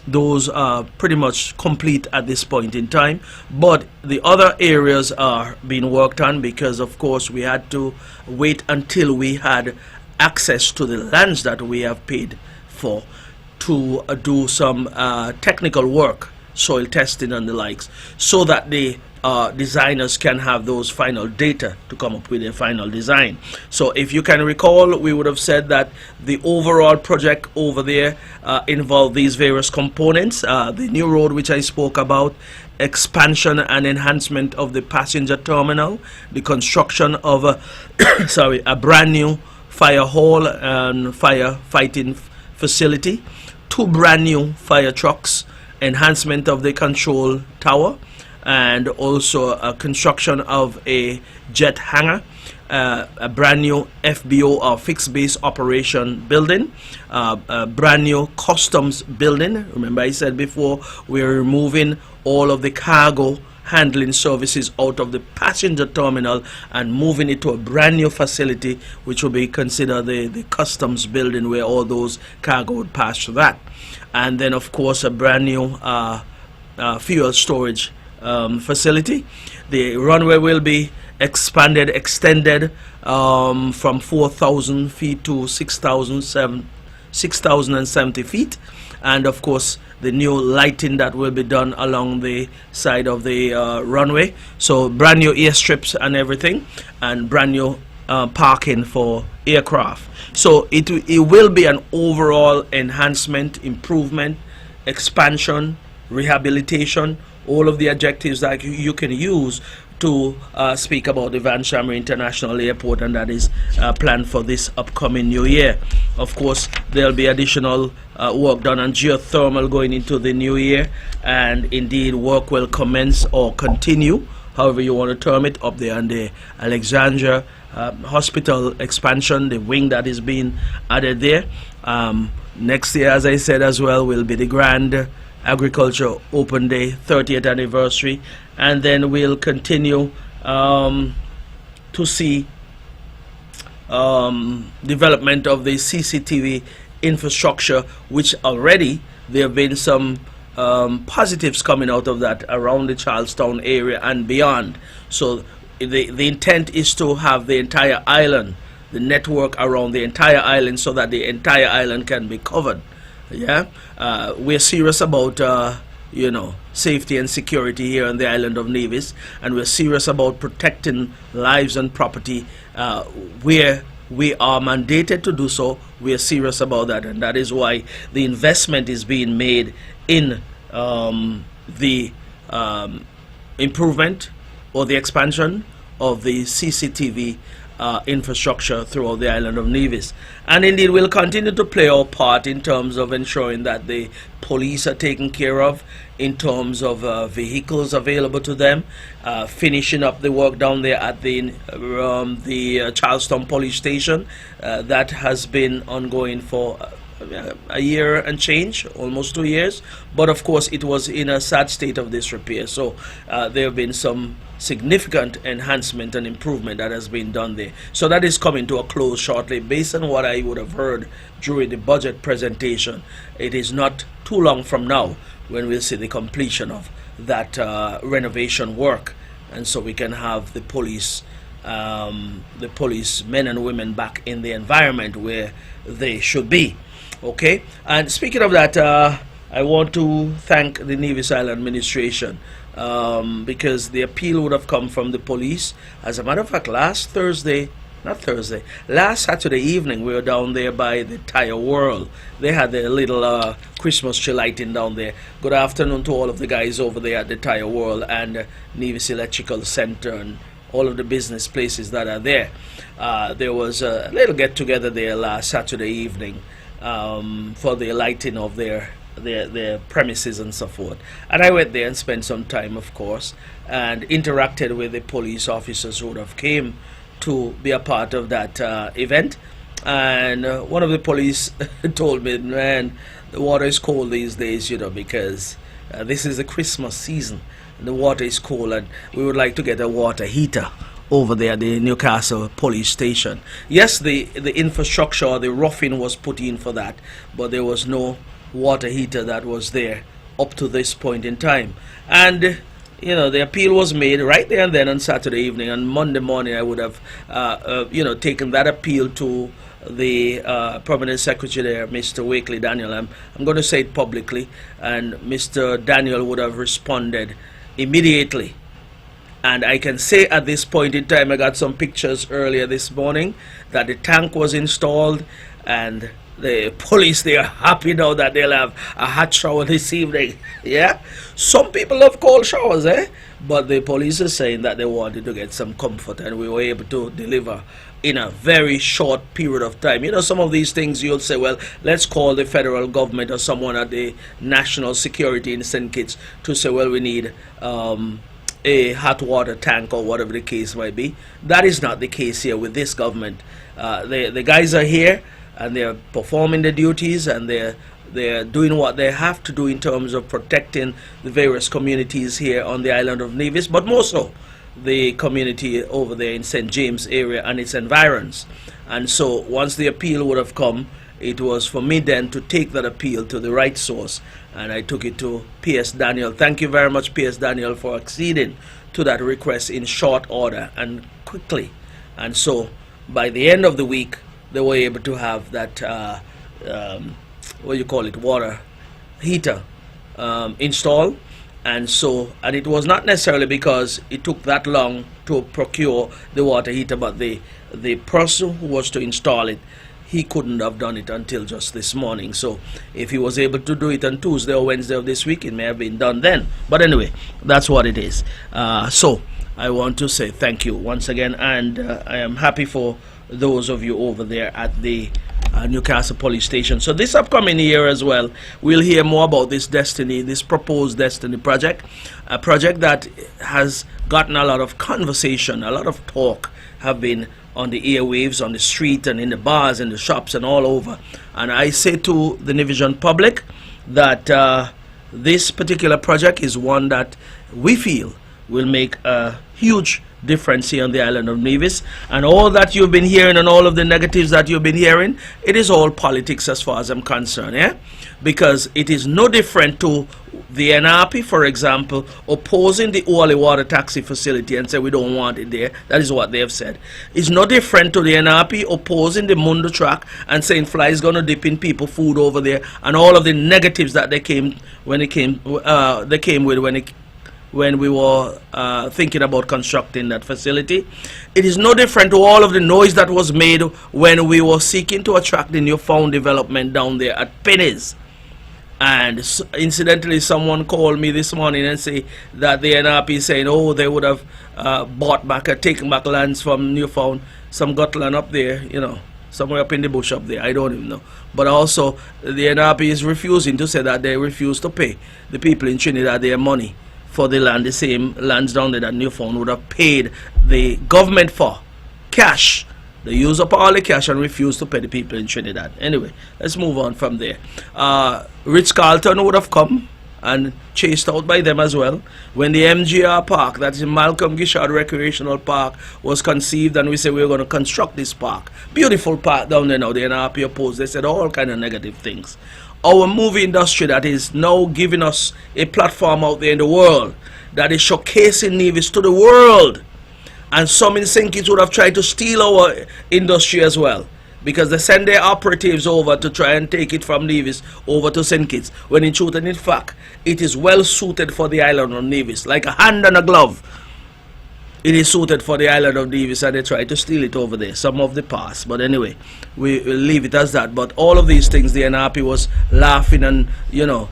those are pretty much complete at this point in time, but the other areas are being worked on, because of course we had to wait until we had access to the lands that we have paid for to do some technical work, soil testing and the likes, so that the designers can have those final data to come up with a final design. So if you can recall, we would have said that the overall project over there involved these various components: the new road which I spoke about, expansion and enhancement of the passenger terminal, the construction of a brand new fire hall and fire fighting facility, 2 brand new fire trucks, enhancement of the control tower, and also a construction of a jet hangar, a brand new FBO, or fixed base operation building, a brand new customs building. Remember I said before, we're removing all of the cargo handling services out of the passenger terminal and moving it to a brand new facility which will be considered the customs building, where all those cargo would pass through that. And then of course a brand new fuel storage facility. The runway will be extended from 4,000 feet to 6,070 feet, and of course the new lighting that will be done along the side of the runway. So brand new airstrips and everything, and brand new parking for aircraft. So it will be an overall enhancement, improvement, expansion, rehabilitation all of the adjectives that you can use to speak about the Van Shamra International Airport, and that is planned for this upcoming new year. Of course, there'll be additional work done on geothermal going into the new year, and indeed work will commence or continue, however you want to term it, up there on the Alexandria hospital expansion, the wing that is being added there. Next year, as I said as well, will be the Grand Agriculture Open Day 30th anniversary, and then we'll continue to see development of the CCTV infrastructure, which already there have been some positives coming out of that around the Charlestown area and beyond. So the intent is to have the entire island, the network around the entire island, so that the entire island can be covered. Yeah, we're serious about safety and security here on the island of Nevis, and we're serious about protecting lives and property where we are mandated to do so. We are serious about that, and that is why the investment is being made in the improvement or the expansion of the CCTV infrastructure throughout the island of Nevis. And indeed we'll continue to play our part in terms of ensuring that the police are taken care of, in terms of vehicles available to them, finishing up the work down there at the Charlestown police station that has been ongoing for a year and change, almost 2 years, but of course it was in a sad state of disrepair. So there have been some significant enhancement and improvement that has been done there. So that is coming to a close shortly. Based on what I would have heard during the budget presentation, it is not too long from now when we'll see the completion of that renovation work, and so we can have the police men and women back in the environment where they should be. Okay, and speaking of that, I want to thank the Nevis Island administration because the appeal would have come from the police. As a matter of fact, last Saturday evening, we were down there by the Tire World. They had their little Christmas tree lighting down there. Good afternoon to all of the guys over there at the Tire World and Nevis Electrical Center and all of the business places that are there. There was a little get-together there last Saturday evening for the lighting of their premises and so forth. And I went there and spent some time, of course, and interacted with the police officers who would have came to be a part of that event. And one of the police told me, man, the water is cold these days, because this is the Christmas season and the water is cold, and we would like to get a water heater over there at the Newcastle police station. Yes, the infrastructure or the roughing was put in for that, but there was no water heater that was there up to this point in time. And the appeal was made right there and then on Saturday evening. On Monday morning, I would have taken that appeal to the permanent secretary there, Mr. Wakely Daniel. I'm going to say it publicly, and Mr. Daniel would have responded immediately. And I can say at this point in time, I got some pictures earlier this morning that the tank was installed, and the police, they are happy now that they'll have a hot shower this evening. Yeah, some people have cold showers, but the police are saying that they wanted to get some comfort, and we were able to deliver in a very short period of time. Some of these things you'll say, well, let's call the federal government or someone at the National Security in St. Kitts to say, well, we need a hot water tank or whatever the case might be. That is not the case here with this government. The guys are here and they're performing their duties, and they're doing what they have to do in terms of protecting the various communities here on the island of Nevis, but more so the community over there in St. James area and its environs. And so once the appeal would have come, it was for me then to take that appeal to the right source, and I took it to P.S. Daniel. Thank you very much, P.S. Daniel, for acceding to that request in short order and quickly. And so by the end of the week, they were able to have that water heater installed. And it was not necessarily because it took that long to procure the water heater, but the person who was to install it, he couldn't have done it until just this morning. So if he was able to do it on Tuesday or Wednesday of this week, it may have been done then. But anyway, that's what it is. So I want to say thank you once again, and I am happy for those of you over there at the Newcastle Police Station. So this upcoming year as well, we'll hear more about this this proposed Destiny project, a project that has gotten a lot of conversation, a lot of talk have been on the airwaves, on the street and in the bars and the shops and all over. And I say to the Nivision public that this particular project is one that we feel will make a huge difference here on the island of Nevis. And all that you've been hearing and all of the negatives that you've been hearing, it is all politics as far as I'm concerned, yeah? Because it is no different to the NRP, for example, opposing the Holy Water taxi facility and say we don't want it there. That is what they have said. It's no different to the NRP opposing the Mundo track and saying fly is going to dip in people food over there, and all of the negatives that they came with when we were thinking about constructing that facility. It is no different to all of the noise that was made when we were seeking to attract the newfound development down there at Penny's. And incidentally, someone called me this morning and say that the NRP is saying, oh, they would have bought back or taken back lands from Newfound, some Gotland up there, you know, somewhere up in the bush up there, I don't even know. But also, the NRP is refusing to say that they refuse to pay the people in Trinidad their money for the land, the same lands down there that Newfound would have paid the government for cash. They use up all the cash and refuse to pay the people in Trinidad. Anyway, let's move on from there. Ritz-Carlton would have come and chased out by them as well. When the MGR Park, that is Malcolm Gishard Recreational Park, was conceived, and we said we were going to construct this park. Beautiful park down there now. The NRP opposed. They said all kind of negative things. Our movie industry that is now giving us a platform out there in the world, that is showcasing Nevis to the world. And some in St. Kitts would have tried to steal our industry as well, because they send their operatives over to try and take it from Nevis over to St. Kitts, when in truth and in fact, it is well suited for the island of Nevis, like a hand and a glove. It is suited for the island of Nevis, and they try to steal it over there, some of the past. But anyway, we will leave it as that. But all of these things, the NRP was laughing and, you know,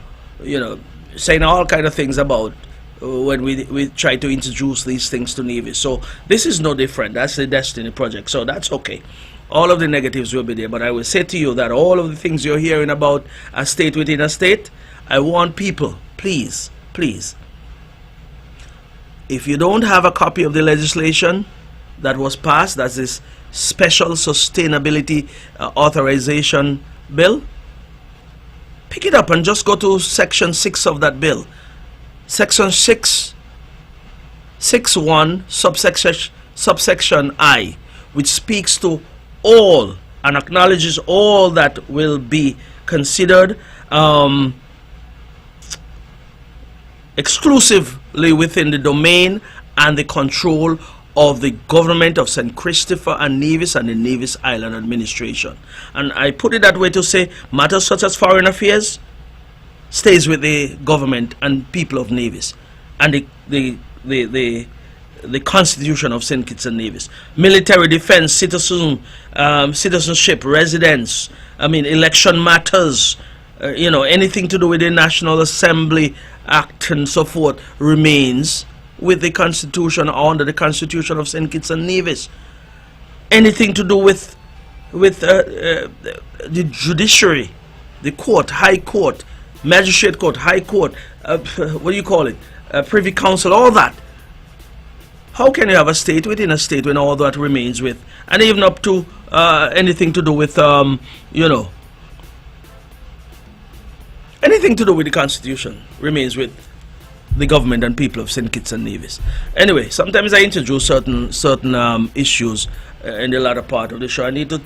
saying all kind of things about when we try to introduce these things to Nevis. So this is no different. That's the Destiny project. So that's okay. All of the negatives will be there. But I will say to you that all of the things you're hearing about a state within a state, I want people, please, please, if you don't have a copy of the legislation that was passed, that's this Special Sustainability Authorization Bill, pick it up and just go to Section 6 of that bill. Section 6.1 subsection I, which speaks to all and acknowledges all that will be considered exclusively within the domain and the control of the government of St. Christopher and Nevis and the Nevis Island Administration. And I put it that way to say matters such as foreign affairs stays with the government and people of Nevis and the Constitution of St. Kitts and Nevis. Military defense, citizenship, residence, election matters, anything to do with the National Assembly Act and so forth remains with the Constitution or under the Constitution of St. Kitts and Nevis. Anything to do with the judiciary, the court, high court, magistrate court, high court, what do you call it, privy council, all that. How can you have a state within a state when all that remains with, and even up to anything to do with, anything to do with the Constitution remains with the government and people of St. Kitts and Nevis. Anyway, sometimes I introduce certain issues in the latter part of the show. I need to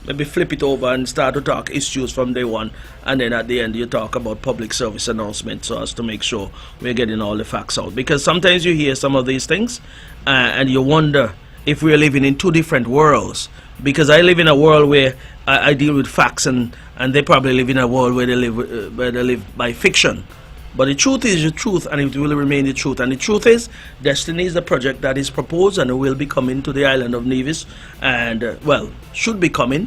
maybe flip it over and start to talk issues from day one, and then at the end you talk about public service announcements, so as to make sure we're getting all the facts out. Because sometimes you hear some of these things and you wonder if we're living in two different worlds. Because I live in a world where I deal with facts, and they probably live in a world where they live by fiction. But the truth is the truth, and it will remain the truth. And the truth is, Destiny is the project that is proposed and will be coming to the island of Nevis, and, should be coming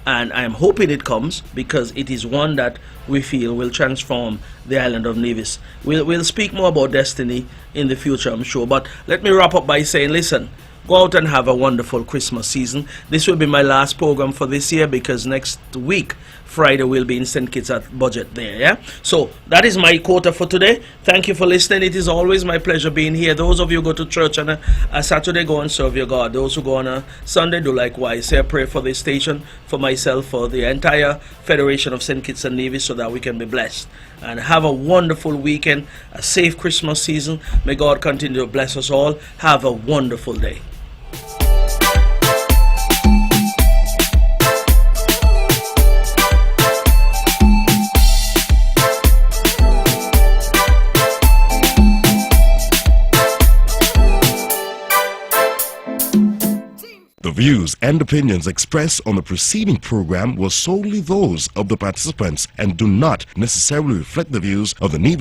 and I am hoping it comes because it is one that we feel will transform the island of Nevis. We'll speak more about destiny in the future, I'm sure. But let me wrap up by saying, listen, go out and have a wonderful Christmas season. This will be my last program for this year because next week, Friday, we'll be in St. Kitts at Budget there, yeah? So that is my quota for today. Thank you for listening. It is always my pleasure being here. Those of you who go to church on a Saturday, go and serve your God. Those who go on a Sunday, do likewise. Say a prayer for this station, for myself, for the entire Federation of St. Kitts and Nevis, so that we can be blessed. And have a wonderful weekend, a safe Christmas season. May God continue to bless us all. Have a wonderful day. The views and opinions expressed on the preceding program were solely those of the participants and do not necessarily reflect the views of the Nevis